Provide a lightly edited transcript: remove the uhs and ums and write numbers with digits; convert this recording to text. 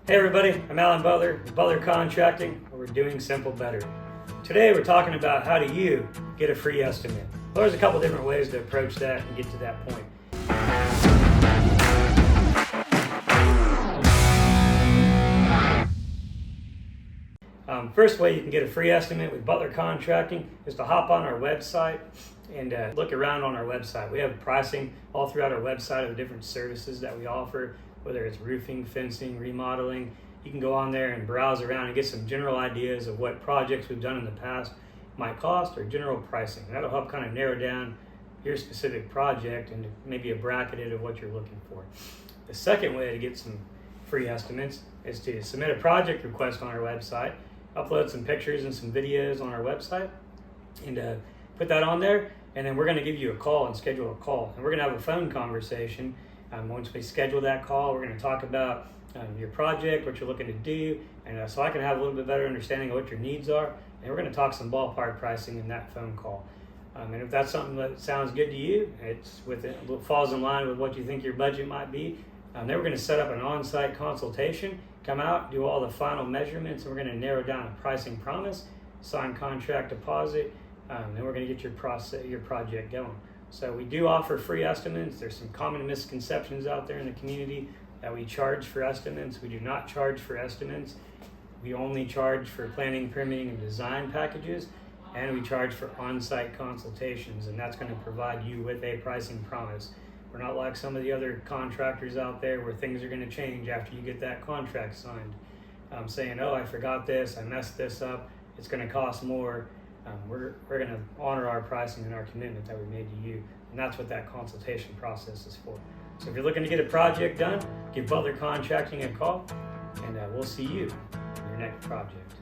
Hey everybody, I'm Alan Butler with Butler Contracting, where we're doing simple better. Today we're talking about how do you get a free estimate. Well, there's a couple different ways to approach that and get to that point. First way you can get a free estimate with Butler Contracting is to hop on our website and look around on our website. We have pricing all throughout our website of the different services that we offer, whether it's roofing, fencing, remodeling. You can go on there and browse around and get some general ideas of what projects we've done in the past might cost or general pricing. That'll help kind of narrow down your specific project and maybe a bracketed of what you're looking for. The second way to get some free estimates is to submit a project request on our website, upload some pictures and some videos on our website, and put that on there, and then we're going to give you a call and schedule a call. And we're going to have a phone conversation. Once we schedule that call, we're going to talk about your project, what you're looking to do, and so I can have a little bit better understanding of what your needs are, and we're going to talk some ballpark pricing in that phone call. And if that's something that sounds good to you, it falls in line with what you think your budget might be, then we're going to set up an on-site consultation, come out, do all the final measurements, and we're going to narrow down a pricing promise, sign contract deposit, then we're going to get your project going. So we do offer free estimates. There's some common misconceptions out there in the community that we charge for estimates. We do not charge for estimates. We only charge for planning, permitting, and design packages, and we charge for on-site consultations, and that's going to provide you with a pricing promise. We're not like some of the other contractors out there where things are going to change after you get that contract signed. Saying, oh, I forgot this, I messed this up, it's going to cost more. We're going to honor our pricing and our commitment that we made to you, and that's what that consultation process is for. So if you're looking to get a project done, give Butler Contracting a call, and we'll see you in your next project.